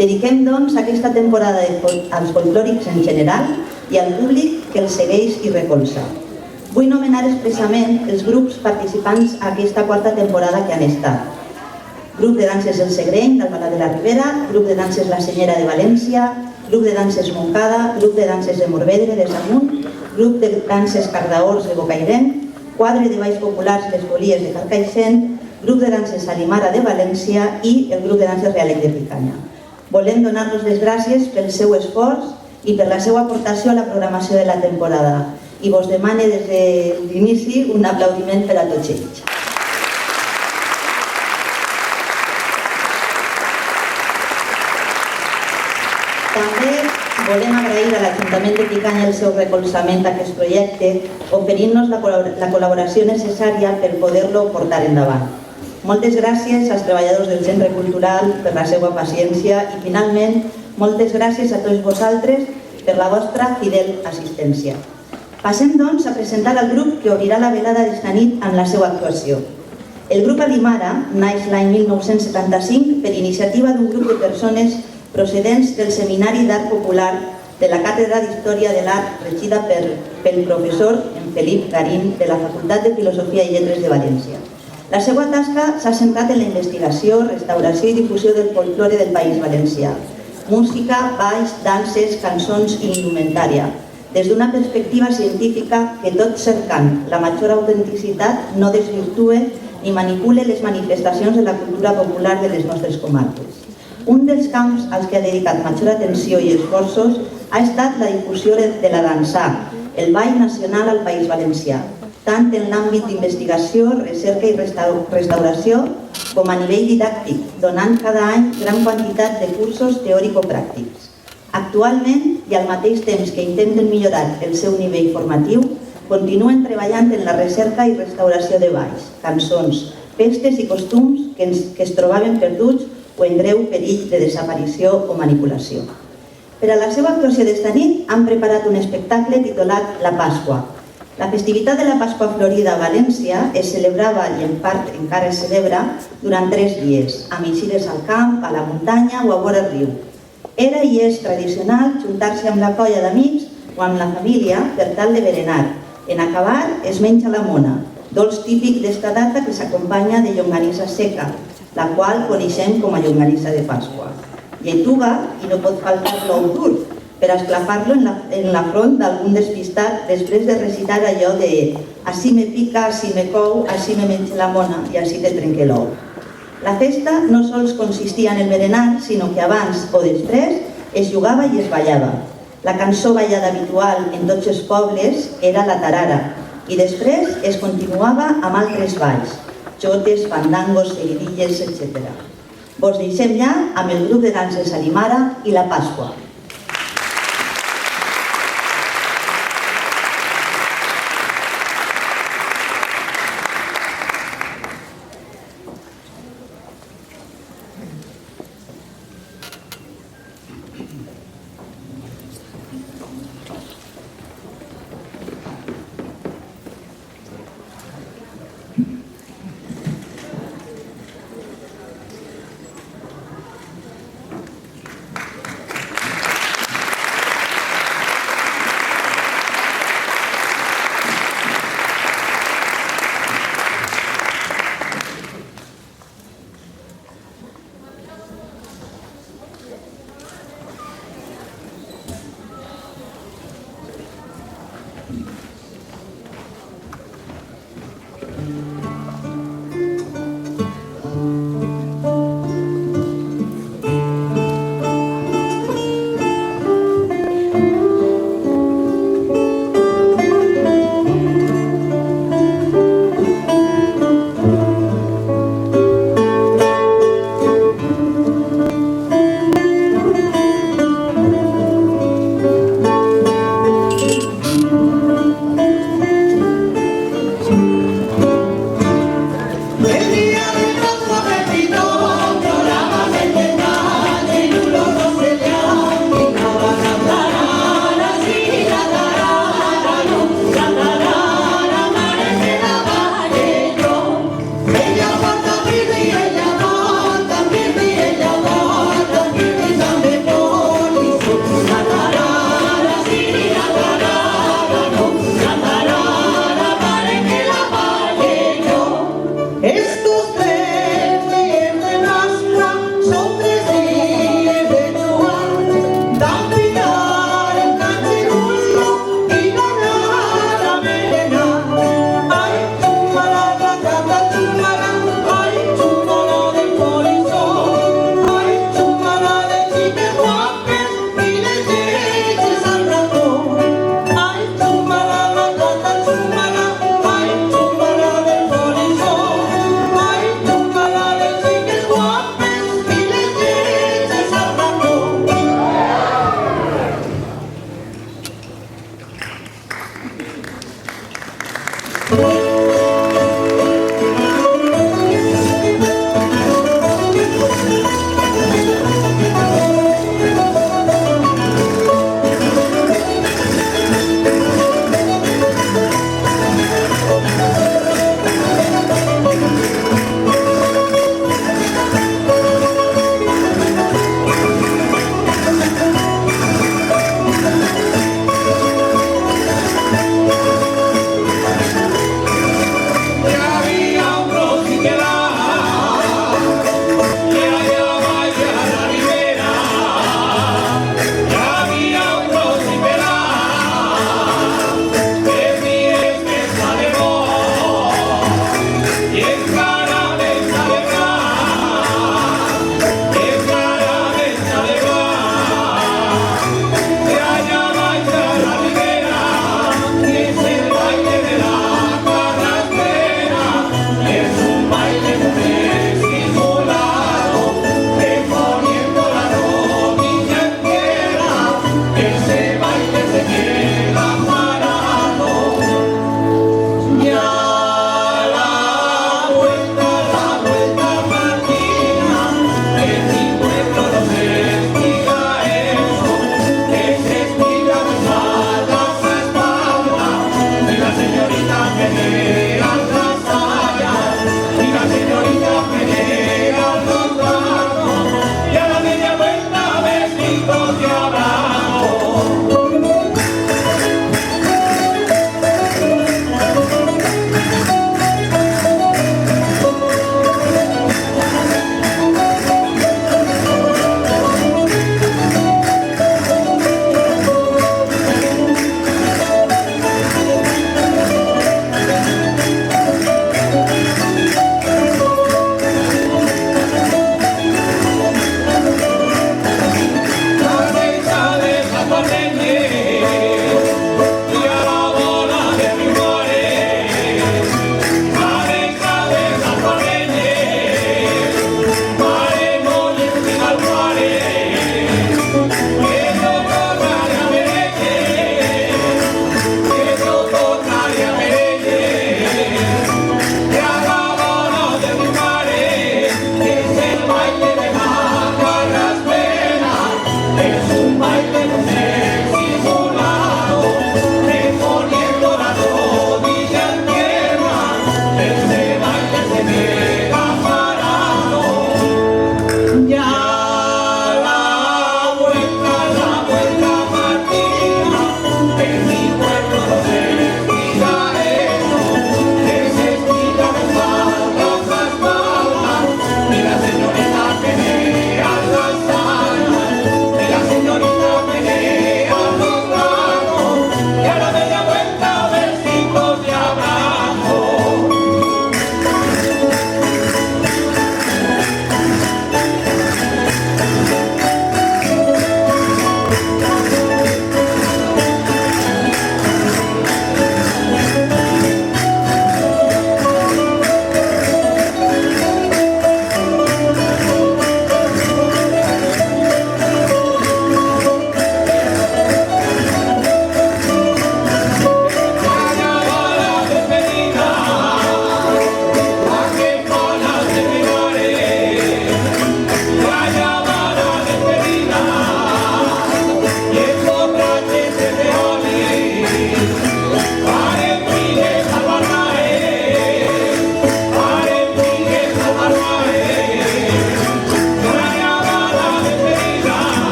Dediquem, doncs, aquesta temporada als folclòrics en general i al públic que els segueix i recolza. Vull nomenar expressament els grups participants a aquesta quarta temporada que han estat. Grup de danses El Segreny, d'Alcalá de la Ribera, Grup de danses La Senyera de València, Grup de danses Montcada, Grup de danses de Morvedre, de Samunt, Grup de danses Cardaors de Bocairent, Quadre de Balls Populars Les Folies de Carcaixent, Grup de danses Alimara de València i el Grup de danses Realec de Picanya. Volem donar-los les gràcies pel seu esforç i per la seva aportació a la programació de la temporada. I vos demane des de l'inici un aplaudiment per a tots ells. També volem agrair a l'Ajuntament de Picanya el seu recolzament a aquest projecte, oferint-nos la col·laboració necessària per poder-lo portar endavant. Moltes gràcies als treballadors del Centre Cultural per la seva paciència i, finalment, moltes gràcies a tots vosaltres per la vostra fidel assistència. Passem, doncs, a presentar el grup que obrirà la velada d'esta nit amb la seva actuació. El grup Alimara naix l'any 1975 per iniciativa d'un grup de persones procedents del Seminari d'Art Popular de la Càtedra d'Història de l'Art regida pel professor Felip Garín de la Facultat de Filosofia i Lletres de València. La seva tasca s'ha centrat en la investigació, restauració i difusió del folklore del País Valencià. Música, balls, danses, cançons i indumentària. Des d'una perspectiva científica que, tot cercant la major autenticitat, no desvirtue ni manipule les manifestacions de la cultura popular de les nostres comarques. Un dels camps als que ha dedicat major atenció i esforços ha estat la difusió de la dansa, el ball nacional al País Valencià, tant en l'àmbit d'investigació, recerca i restauració com a nivell didàctic, donant cada any gran quantitat de cursos teòrico-pràctics. Actualment, i al mateix temps que intenten millorar el seu nivell formatiu, continuen treballant en la recerca i restauració de balls, cançons, festes i costums que es trobaven perduts o en greu perill de desaparició o manipulació. Per a la seva actuació d'esta nit han preparat un espectacle titulat La Pasqua. La festivitat de la Pasqua Florida a València es celebrava, i en part encara es celebra, durant 3 dies, amb eixides al camp, a la muntanya o a vora el riu. Era i és tradicional juntar-se amb la colla d'amics o amb la família per tal de berenar. En acabar es menja la mona, dolç típic d'esta data que s'acompanya de llonganissa seca, la qual coneixem com a llonganissa de Pasqua. Lleituga, i no pot faltar l'ou dur, per esclafar-lo en la front d'algun despistat després de recitar allò de «Així me pica, així me cou, així me menja la mona i així te trenque l'ou». La festa no sols consistia en el berenar, sinó que abans o després es jugava i es ballava. La cançó ballada habitual en tots els pobles era la tarara i després es continuava amb altres balls, jotes, fandangos, seguidilles, etc. Vos deixem ja amb el grup de danses Alimara i la Pasqua.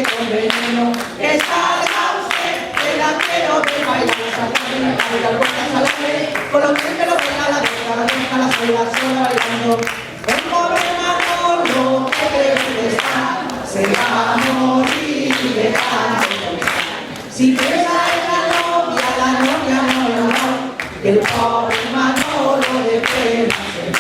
chocolate con veneno. Que salga usted, que la quiero ver bailar, saltarme, bailar vueltas al aire, con los pies que lo venga la deja la sola bailando. El pobre Manolo que debe estar, se va a morir de tanto. Si piensa en la novia no la da, que el pobre Manolo de pena se va.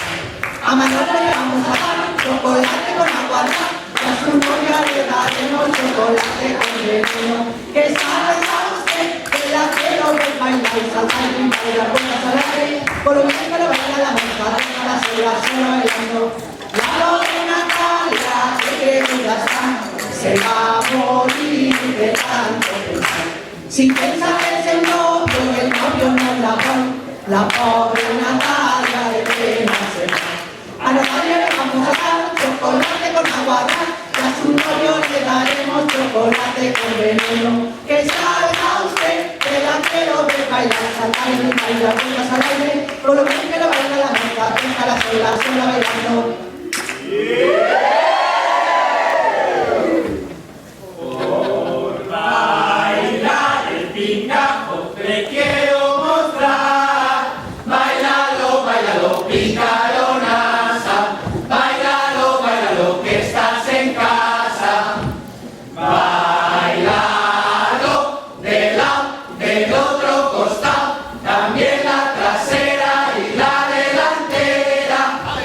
A Manolo le vamos a dar chocolate con aguarda, y a su novia le daremos chocolate con veneno. Que salga usted, que la quiero ver bailar y saltar y bailar vueltas al aire, con lo bien que lo baila la monja, deja la sola bailando. La de Natalia, que querida está, se va a morir de tanto pensar. Si piensa que es el novio y el novio no la pone, la pobre Natalia de pena se va. A Natalia le vamos a dar chocolate con aguarda, y a su novio le daremos chocolate con veneno. Que salga usted, que la quiero ver bailar, saltar y bailar vueltas al aire, con lo bien que lo baila la monja, deja la sola bailando. Por bailar el pingajo te quiero mostrar. Bailalo, bailalo, picaronaza. Bailalo, bailalo, que estás en casa. Bailalo de lado, del otro costado, también la trasera y la delantera.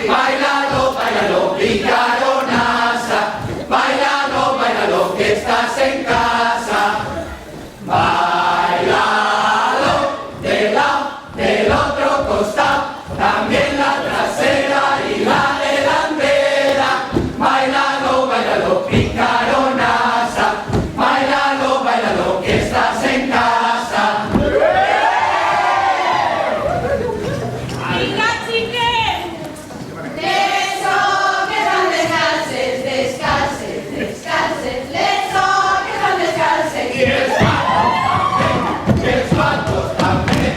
Bailalo, bailalo, picaronaza. Bailalo, bailalo, que estás en casa. Bailalo de lado, del otro costado, también la trasera y la delantera. Bailalo, bailalo, picaronaza. Bailalo, bailalo, que estás en casa. Venga, chiques. Leso, que están descalces, descalces, descalces. Leso, que están descalces. Y el patos también.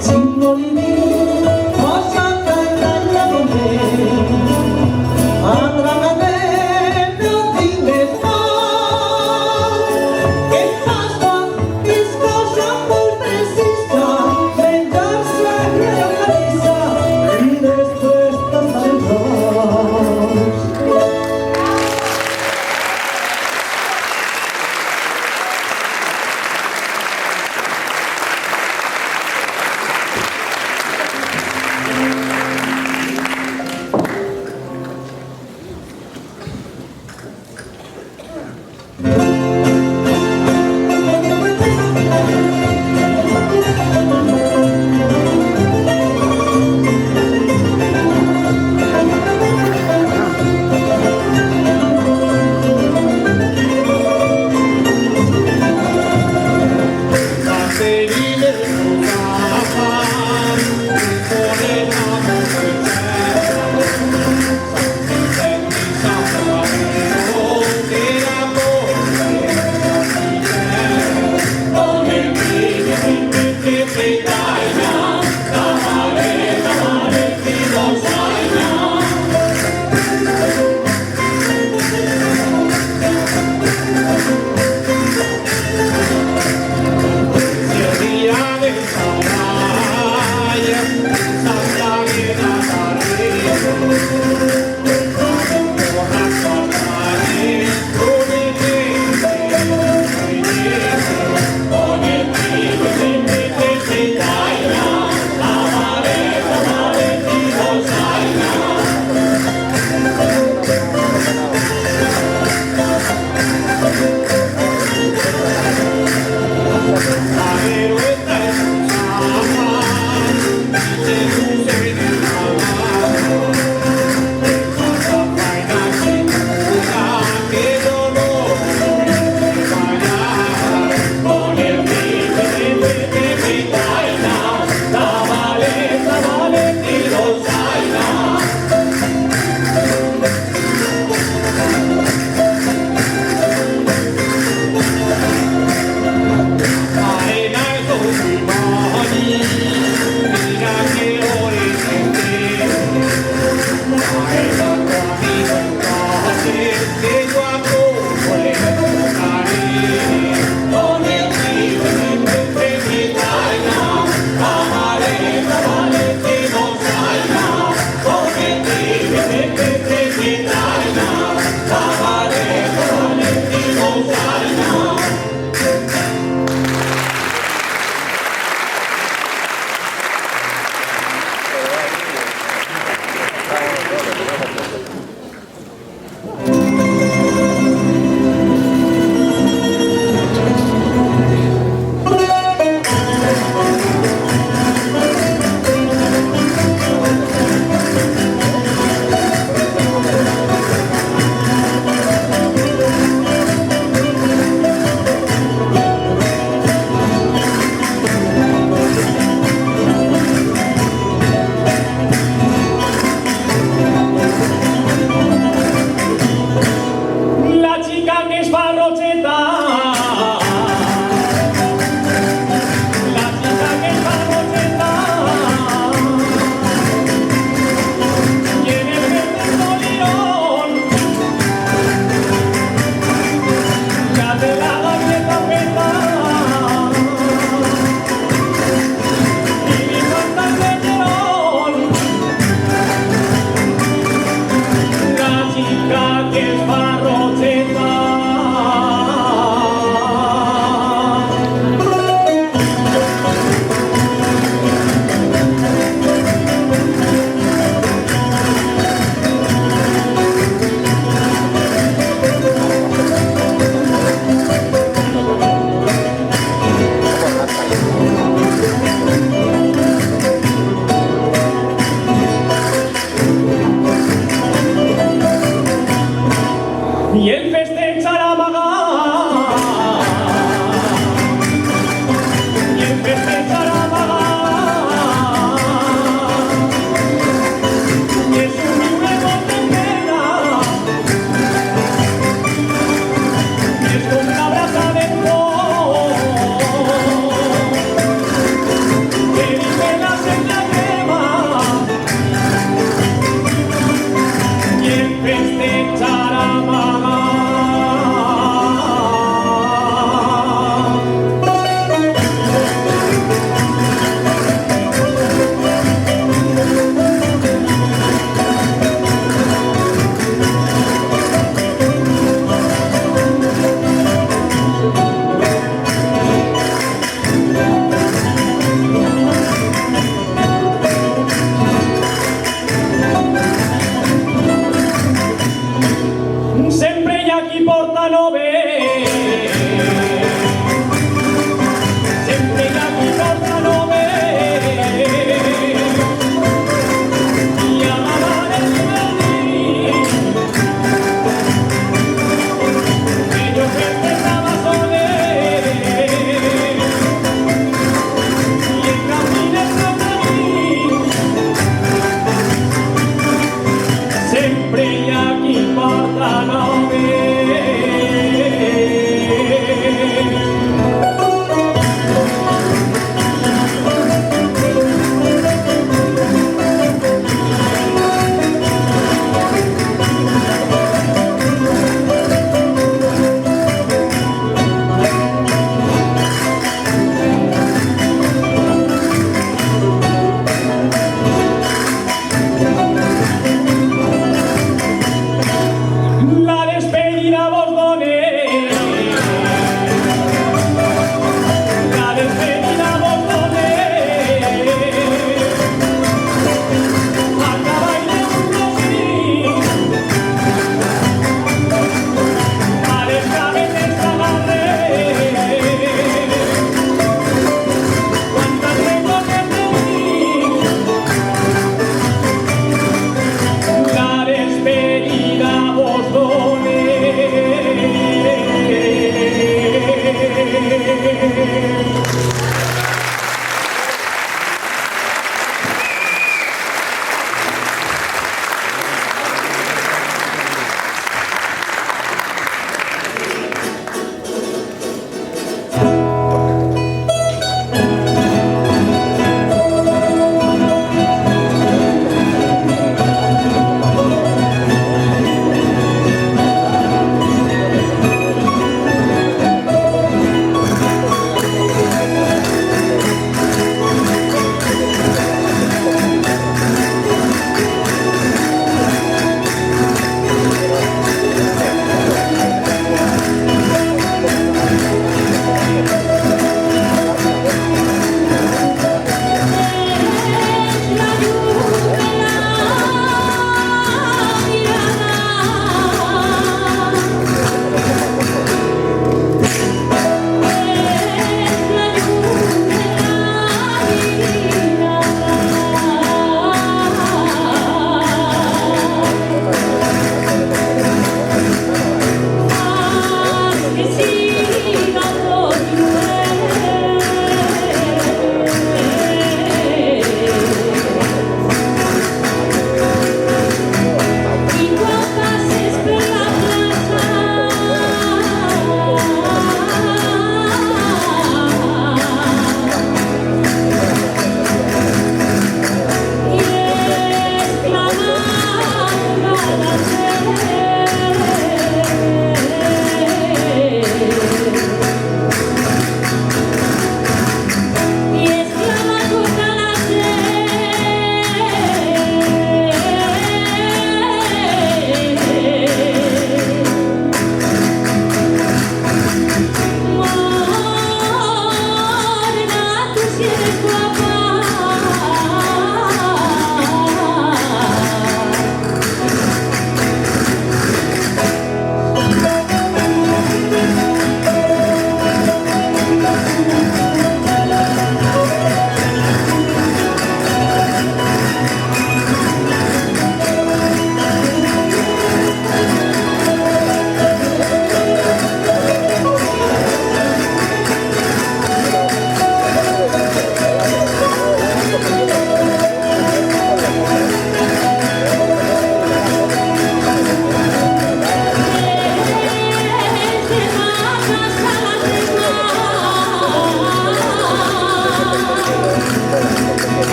Sí.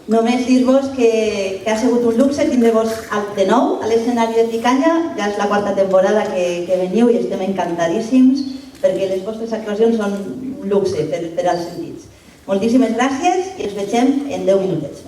Només dir-vos que ha sigut un luxe tindre-vos de nou a l'escenari de Picanya. Ja és la quarta temporada que veniu i estem encantadíssims perquè les vostres actuacions són un luxe per als sentits. Moltíssimes gràcies i ens vegem en 10 minutets.